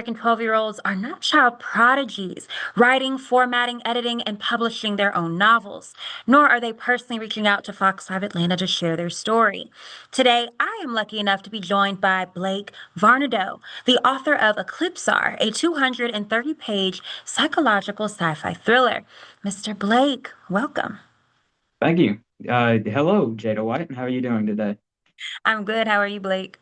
American 12-year-olds are not child prodigies, writing, formatting, editing, and publishing their own novels, nor are they personally reaching out to Fox 5 Atlanta to share their story. Today, I am lucky enough to be joined by Blake Varnadoe, the author of Eclipsar, a 230-page psychological sci-fi thriller. Mr. Blake, welcome. Thank you. Hello, Jada White. How are you doing today? I'm good. How are you, Blake?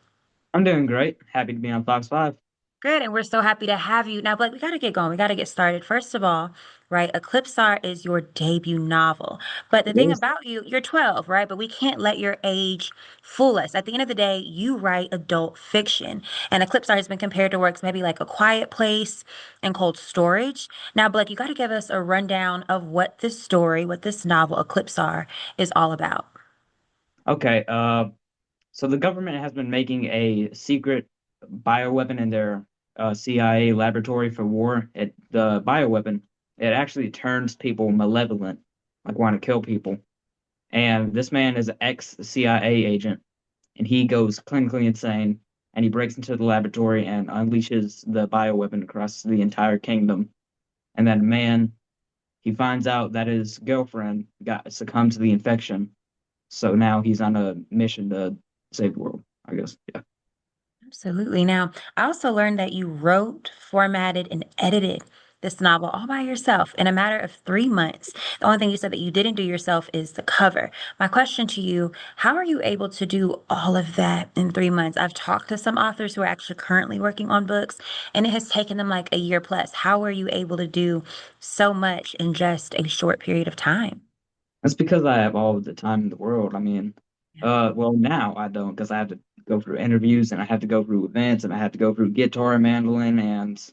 I'm doing great. Happy to be on Fox 5. Good, and we're so happy to have you. Now, Blake, we got to get going. We got to get started. First of all, right, Eclipsar is your debut novel. But the It thing is. about you, you're 12, right? But we can't let your age fool us. At the end of the day, you write adult fiction. And Eclipsar has been compared to works maybe like A Quiet Place and Cold Storage. Now, Blake, you got to give us a rundown of what this story, what this novel, Eclipsar, is all about. Okay. So the government has been making a secret bioweapon in their CIA laboratory for war. The bioweapon, it actually turns people malevolent, like want to kill people. And this man is an ex-CIA agent, and he goes clinically insane, and he breaks into the laboratory and unleashes the bioweapon across the entire kingdom. And that man he finds out that his girlfriend got succumbed to the infection. So now he's on a mission to save the world, I guess. Yeah. Absolutely. Now, I also learned that you wrote, formatted, and edited this novel all by yourself in a matter of 3 months. The only thing you said that you didn't do yourself is the cover. My question to you, how are you able to do all of that in 3 months? I've talked to some authors who are actually currently working on books, and it has taken them like a year plus. How are you able to do so much in just a short period of time? That's because I have all of the time in the world. I mean, well, now I don't because I have to go through interviews and I have to go through events and I have to go through guitar and mandolin and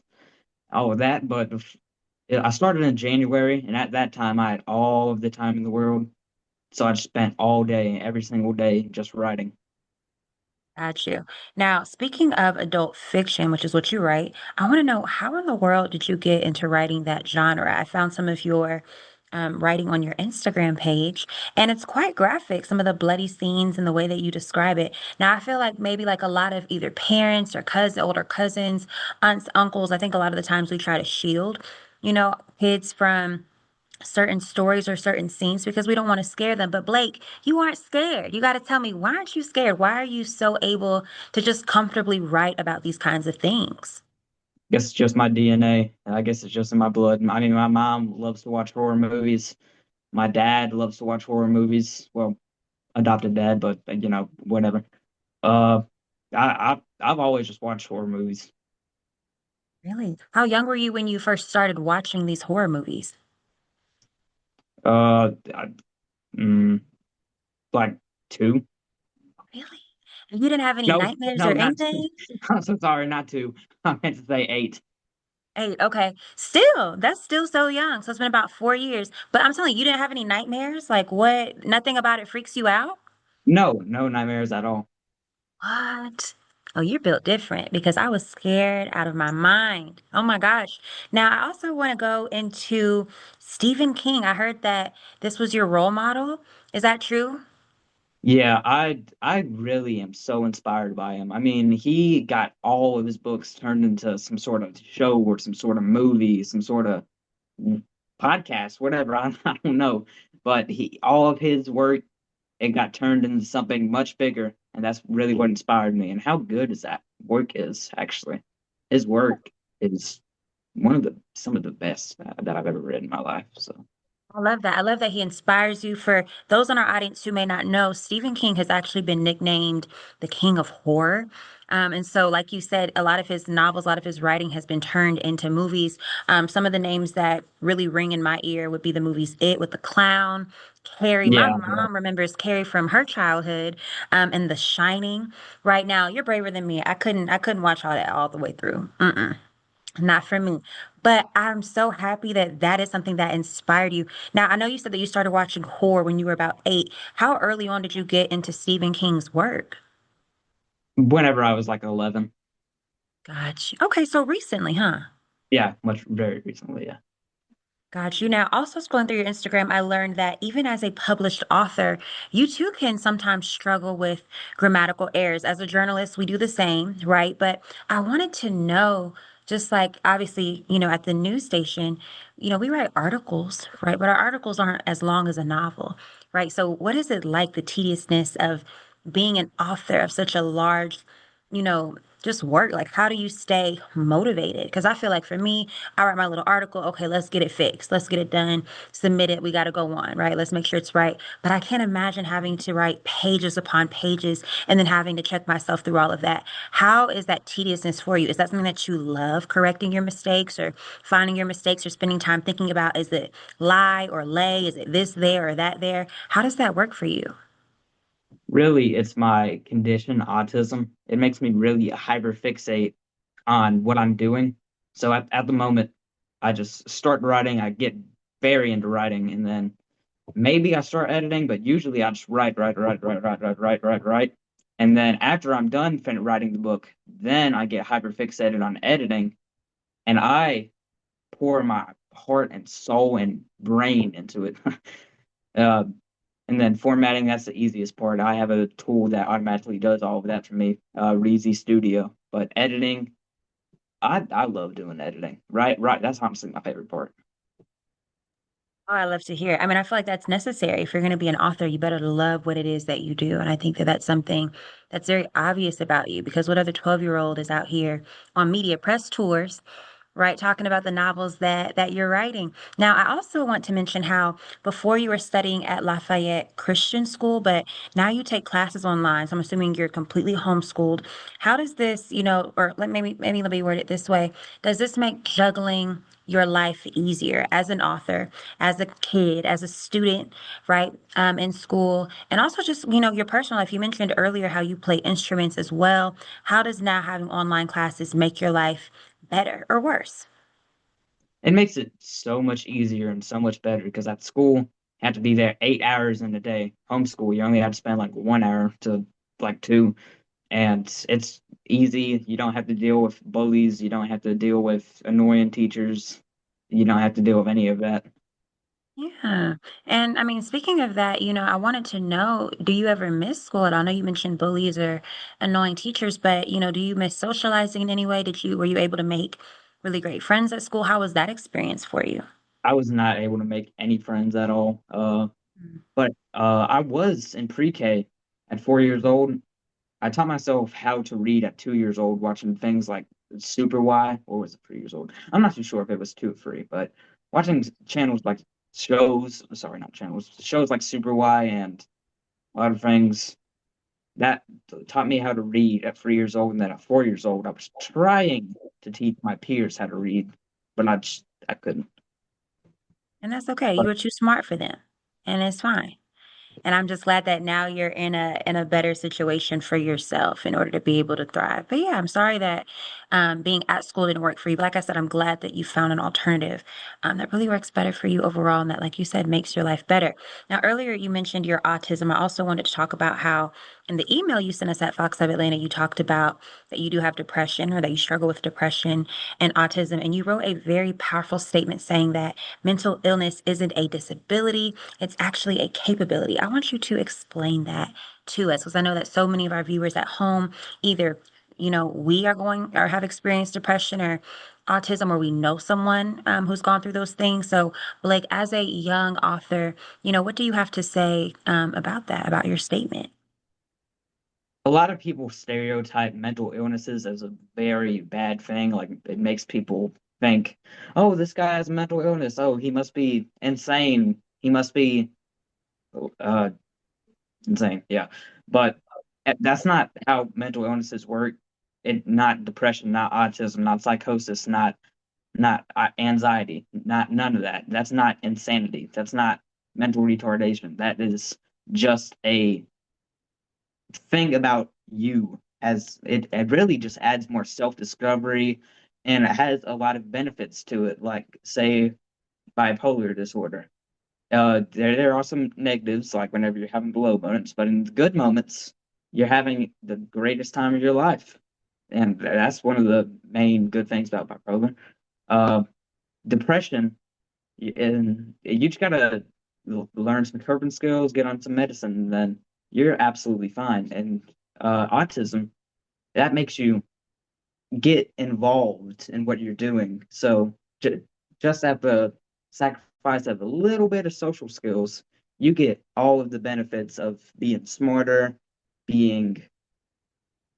all of that. But I started in January, and at that time I had all of the time in the world. So I just spent all day, every single day, just writing. Got you. Now, speaking of adult fiction, which is what you write, I want to know how in the world did you get into writing that genre? I found some of your writing on your Instagram page, and it's quite graphic, some of the bloody scenes and the way that you describe it. Now, I feel like maybe like a lot of either parents or older cousins, aunts, uncles, I think a lot of the times we try to shield, kids from certain stories or certain scenes because we don't want to scare them. But Blake, you aren't scared. You got to tell me, why aren't you scared? Why are you so able to just comfortably write about these kinds of things? Guess it's just my DNA. I guess it's just in my blood. I mean, my mom loves to watch horror movies. My dad loves to watch horror movies. Well, adopted dad, but whatever. Uh, I've always just watched horror movies. Really? How young were you when you first started watching these horror movies? I, mm, like two. Really? And you didn't have any No, nightmares no, or not two. anything? I'm so sorry, not two. I meant to say eight. 8, okay. Still, that's still so young. So it's been about 4 years. But I'm telling you, you didn't have any nightmares? Like what? Nothing about it freaks you out? No, no nightmares at all. What? Oh, you're built different because I was scared out of my mind. Oh my gosh. Now, I also want to go into Stephen King. I heard that this was your role model. Is that true? Yeah, I really am so inspired by him. I mean, he got all of his books turned into some sort of show or some sort of movie, some sort of podcast, whatever. I don't know. But he all of his work it got turned into something much bigger, and that's really what inspired me. And how good is that work is actually. His work is one of the some of the best that I've ever read in my life. So I love that. I love that he inspires you. For those in our audience who may not know, Stephen King has actually been nicknamed the King of Horror. And so, like you said, a lot of his novels, a lot of his writing has been turned into movies. Some of the names that really ring in my ear would be the movies It with the clown, Carrie. My yeah, mom remembers Carrie from her childhood, and The Shining. Right now, you're braver than me. I couldn't watch all that all the way through. Mm-mm. Not for me. But I'm so happy that that is something that inspired you. Now, I know you said that you started watching horror when you were about 8. How early on did you get into Stephen King's work? whenever I was like 11. Gotcha. Okay, so recently, huh? Yeah, much very recently. Yeah. Got you. Now, also scrolling through your Instagram, I learned that even as a published author, you too can sometimes struggle with grammatical errors. As a journalist, we do the same, right? But I wanted to know, just like obviously, at the news station, we write articles, right? But our articles aren't as long as a novel, right? So what is it like, the tediousness of being an author of such a large, you know, just work? Like, how do you stay motivated? Because I feel like for me, I write my little article. Okay, let's get it fixed. Let's get it done. Submit it. We got to go on, right? Let's make sure it's right. But I can't imagine having to write pages upon pages and then having to check myself through all of that. How is that tediousness for you? Is that something that you love, correcting your mistakes or finding your mistakes or spending time thinking about, is it lie or lay? Is it this there or that there? How does that work for you? Really, it's my condition, autism. It makes me really hyperfixate on what I'm doing. So at the moment, I just start writing, I get very into writing, and then maybe I start editing, but usually I just write, write, write, write, write, write, write, write, write. And then after I'm done writing the book, then I get hyperfixated on editing, and I pour my heart and soul and brain into it. Uh, and then formatting, that's the easiest part. I have a tool that automatically does all of that for me, Reezy Studio. But editing, I love doing editing. Right, right. That's honestly my favorite part. Oh, I love to hear it. I mean, I feel like that's necessary. If you're going to be an author, you better love what it is that you do. And I think that that's something that's very obvious about you, because what other 12-year-old is out here on media press tours, right, talking about the novels that you're writing. Now, I also want to mention how before you were studying at Lafayette Christian School, but now you take classes online. So I'm assuming you're completely homeschooled. How does this, or maybe let me word it this way. Does this make juggling your life easier as an author, as a kid, as a student, right, in school, and also just, your personal life? You mentioned earlier how you play instruments as well. How does now having online classes make your life better or worse? It makes it so much easier and so much better because at school, you have to be there 8 hours in a day. Homeschool, you only have to spend like 1 hour to like two, and it's easy. You don't have to deal with bullies. You don't have to deal with annoying teachers. You don't have to deal with any of that. Yeah. And I mean, speaking of that, I wanted to know, do you ever miss school at all? I know you mentioned bullies or annoying teachers, but do you miss socializing in any way? Were you able to make really great friends at school? How was that experience for you? I was not able to make any friends at all. Mm. But I was in pre-K at 4 years old. I taught myself how to read at 2 years old, watching things like Super Y, or was it 3 years old? I'm not too sure if it was 2 or 3, but watching channels like sorry, not channels, shows like Super Y and a lot of things that taught me how to read at 3 years old. And then at 4 years old, I was trying to teach my peers how to read, but I couldn't. And that's okay. You But were too smart for them, and it's fine. And I'm just glad that now you're in a better situation for yourself in order to be able to thrive. But yeah, I'm sorry that being at school didn't work for you. But like I said, I'm glad that you found an alternative that really works better for you overall, and that, like you said, makes your life better. Now, earlier you mentioned your autism. I also wanted to talk about how in the email you sent us at Fox of Atlanta, you talked about that you do have depression, or that you struggle with depression and autism. And you wrote a very powerful statement saying that mental illness isn't a disability, it's actually a capability. I want you to explain that to us, because I know that so many of our viewers at home either, we are going or have experienced depression or autism, or we know someone who's gone through those things. So, Blake, as a young author, what do you have to say about that, about your statement? a lot of people stereotype mental illnesses as a very bad thing. Like it makes people think, oh, this guy has a mental illness. Oh, he must be insane. He must be uh, insane. Yeah. But that's not how mental illnesses work. Not depression, not autism, not psychosis, not anxiety, not none of that. That's not insanity. That's not mental retardation. That is just a thing about you, as it really just adds more self-discovery, and it has a lot of benefits to it, like say bipolar disorder. There are some negatives, like whenever you're having low moments, but in the good moments, you're having the greatest time of your life. And that's one of the main good things about bipolar. Uh, Depression, and you just gotta learn some coping skills, get on some medicine, and then you're absolutely fine. And autism, that makes you get involved in what you're doing. So j just at the sacrifice of a little bit of social skills, you get all of the benefits of being smarter, being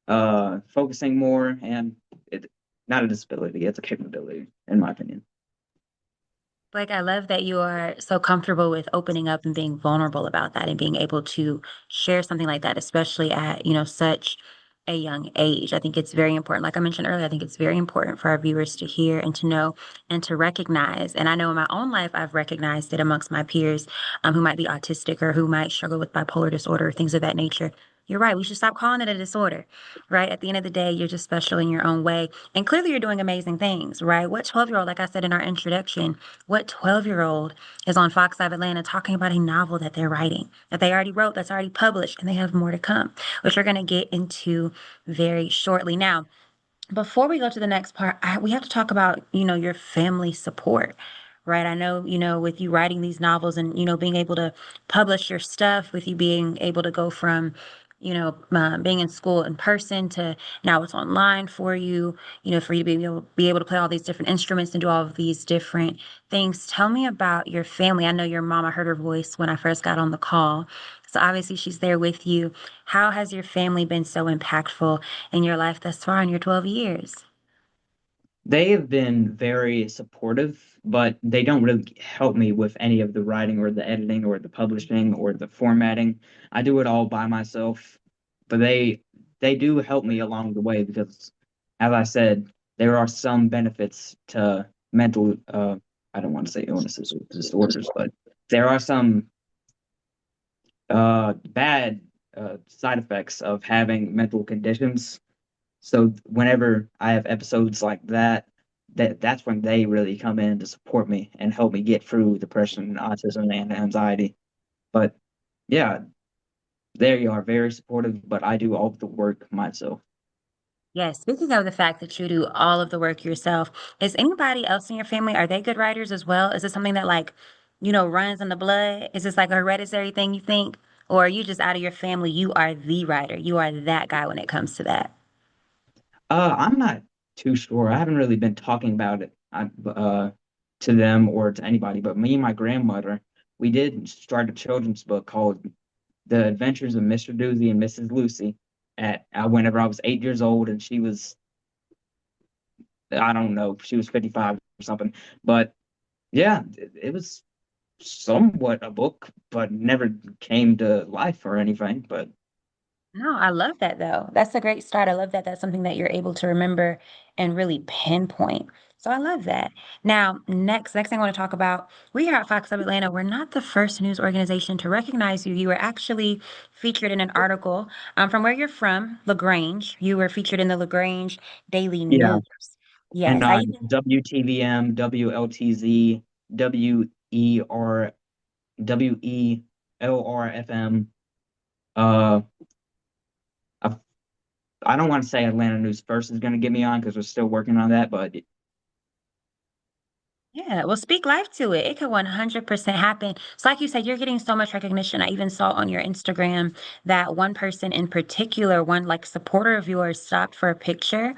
focusing more, and it not a disability, it's a capability, in my opinion. Like, I love that you are so comfortable with opening up and being vulnerable about that and being able to share something like that, especially at, such a young age. I think it's very important. Like I mentioned earlier, I think it's very important for our viewers to hear and to know and to recognize. And I know in my own life, I've recognized it amongst my peers who might be autistic or who might struggle with bipolar disorder or things of that nature. You're right. We should stop calling it a disorder, right? At the end of the day, you're just special in your own way. And clearly, you're doing amazing things, right? What 12-year-old, like I said in our introduction, what 12-year-old is on Fox 5 Atlanta talking about a novel that they're writing, that they already wrote, that's already published, and they have more to come, which we're going to get into very shortly. Now, before we go to the next part, we have to talk about, your family support, right? I know, with you writing these novels and, being able to publish your stuff, with you being able to go from, being in school in person to now it's online for you, for you to be able to play all these different instruments and do all of these different things. Tell me about your family. I know your mom, I heard her voice when I first got on the call. So obviously she's there with you. How has your family been so impactful in your life thus far in your 12 years? They have been very supportive, but they don't really help me with any of the writing or the editing or the publishing or the formatting. I do it all by myself, but they do help me along the way because, as I said, there are some benefits to mental I don't want to say illnesses or disorders, but there are some bad side effects of having mental conditions. So whenever I have episodes like that, that's when they really come in to support me and help me get through depression, autism, and anxiety. But yeah, there you are, very supportive, but I do all of the work myself. Yes, speaking of the fact that you do all of the work yourself, is anybody else in your family, are they good writers as well? Is it something that like, runs in the blood? Is this like a hereditary thing you think? Or are you just out of your family? You are the writer. You are that guy when it comes to that. I'm not too sure. I haven't really been talking about it to them or to anybody, but me and my grandmother, we did start a children's book called The Adventures of Mr. Doozy and Mrs. Lucy at whenever I was 8 years old, and she was, I don't know, she was 55 or something. But yeah, it was somewhat a book, but never came to life or anything. But No, I love that though. That's a great start. I love that that's something that you're able to remember and really pinpoint. So I love that. Now, next thing I want to talk about, we here at Fox of Atlanta, we're not the first news organization to recognize you. You were actually featured in an article from where you're from, LaGrange. You were featured in the LaGrange Daily yeah, News. and Yes, I even WTVM, WLTZ, WER, WELRFM. Uh, I, I don't want to say Atlanta News First is going to get me on because we're still working on that, but Yeah, well, speak life to it. It could 100% happen. So, like you said, you're getting so much recognition. I even saw on your Instagram that one person in particular, one like supporter of yours, stopped for a picture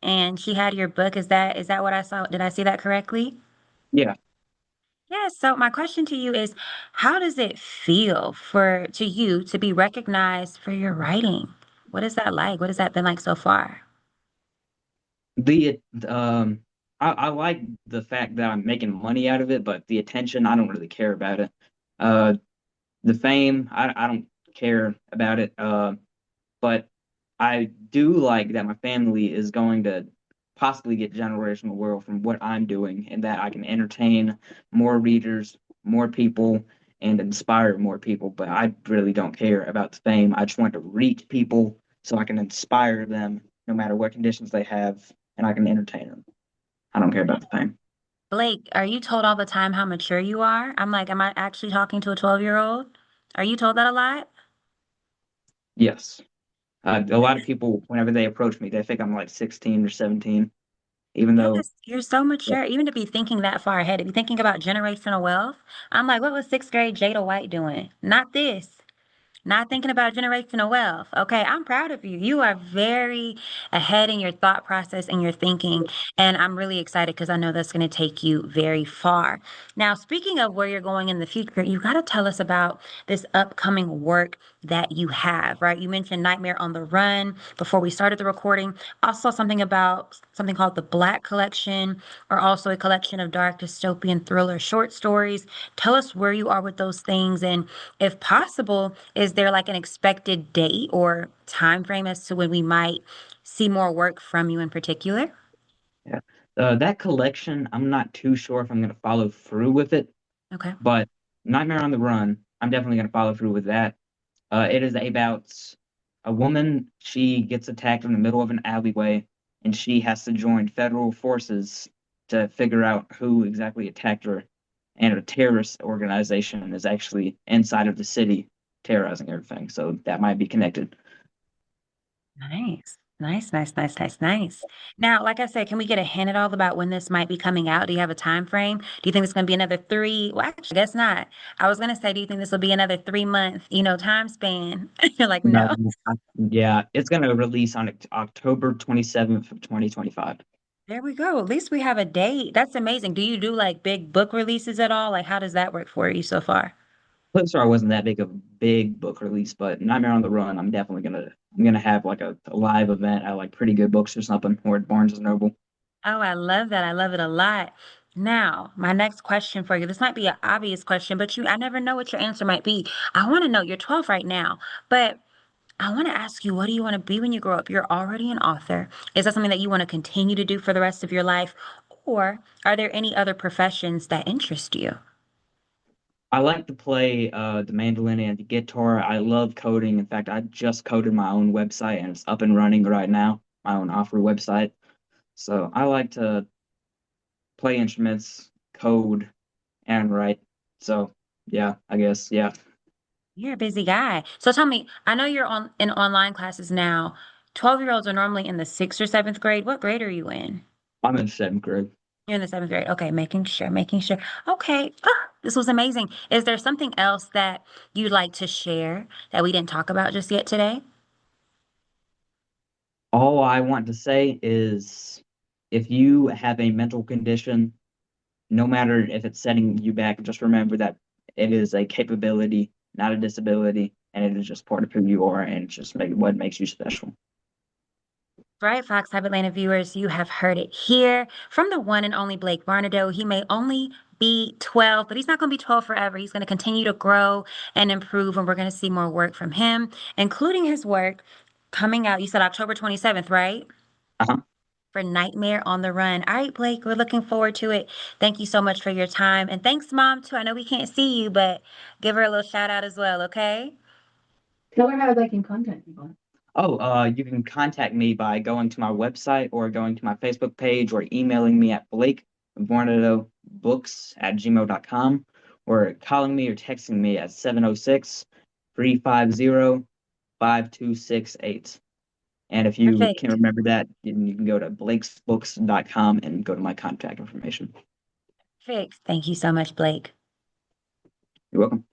and she had your book. Is that what I saw? Did I see that correctly? yeah. Yeah, so my question to you is, how does it feel for to you to be recognized for your writing? What is that like? What has that been like so far? The I like the fact that I'm making money out of it, but the attention, I don't really care about it. Uh, the fame, I don't care about it. But I do like that my family is going to possibly get generational wealth from what I'm doing, and that I can entertain more readers, more people, and inspire more people. But I really don't care about the fame. I just want to reach people so I can inspire them no matter what conditions they have, and I can entertain them. I don't care about the fame. Blake, are you told all the time how mature you are? I'm like, am I actually talking to a 12-year-old? Are you told that a lot? Yes. A lot of people, whenever they approach me, they think I'm like 16 or 17, even though, Yes, you're so mature. Even to be thinking that far ahead, to be thinking about generational wealth. I'm like, what was sixth grade Jada White doing? Not this. Not thinking about generational wealth. Okay, I'm proud of you. You are very ahead in your thought process and your thinking. And I'm really excited because I know that's going to take you very far. Now, speaking of where you're going in the future, you got to tell us about this upcoming work that you have, right? You mentioned Nightmare on the Run before we started the recording. I saw something about something called the Black Collection, or also a collection of dark dystopian thriller short stories. Tell us where you are with those things, and if possible, is there like an expected date or time frame as to when we might see more work from you in particular? Yeah. That collection, I'm not too sure if I'm going to follow through with it, Okay. but Nightmare on the Run, I'm definitely going to follow through with that. It is about a woman. She gets attacked in the middle of an alleyway, and she has to join federal forces to figure out who exactly attacked her. And a terrorist organization is actually inside of the city terrorizing everything. So that might be connected. Nice. Nice, nice, nice, nice, nice. Now, like I said, can we get a hint at all about when this might be coming out? Do you have a time frame? Do you think it's going to be another three? Well, actually, I guess not. I was going to say, do you think this will be another 3 month, time span? You're like, No, no. yeah, it's going to release on October 27th of 2025. There we go. At least we have a date. That's amazing. Do you do like big book releases at all? Like, how does that work for you so far? Eclipsar wasn't that big of a big book release, but Nightmare on the Run, I'm gonna have like a live event at like Pretty Good Books or something or at Barnes and Noble. Oh, I love that. I love it a lot. Now, my next question for you. This might be an obvious question, but I never know what your answer might be. I want to know, you're 12 right now, but I want to ask you, what do you want to be when you grow up? You're already an author. Is that something that you want to continue to do for the rest of your life? Or are there any other professions that interest you? I like to play the mandolin and the guitar. I love coding. In fact, I just coded my own website and it's up and running right now, my own offer website. So I like to play instruments, code, and write. So yeah, I guess yeah. You're a busy guy. So tell me, I know you're on in online classes now. 12-year-olds are normally in the sixth or seventh grade. What grade are you in? I'm in seventh grade. You're in the seventh grade. Okay, making sure, making sure. Okay. Ah, this was amazing. Is there something else that you'd like to share that we didn't talk about just yet today? All I want to say is if you have a mental condition, no matter if it's setting you back, just remember that it is a capability, not a disability, and it is just part of who you are, and it's just what makes you special. Right, Fox Habit Atlanta viewers, you have heard it here from the one and only Blake Varnadoe. He may only be 12, but he's not going to be 12 forever. He's going to continue to grow and improve, and we're going to see more work from him, including his work coming out. You said October 27th, right? Uh-huh. For Nightmare on the Run. All right, Blake, we're looking forward to it. Thank you so much for your time. And thanks, Mom, too. I know we can't see you, but give her a little shout out as well, okay? Tell her how they can contact you. Oh, you can contact me by going to my website or going to my Facebook page or emailing me at blakevarnadobooks@gmail.com or calling me or texting me at 706-350-5268. And if you can Perfect. remember that, then you can go to blakesbooks.com and go to my contact information. Perfect. Thank you so much, Blake. You're welcome.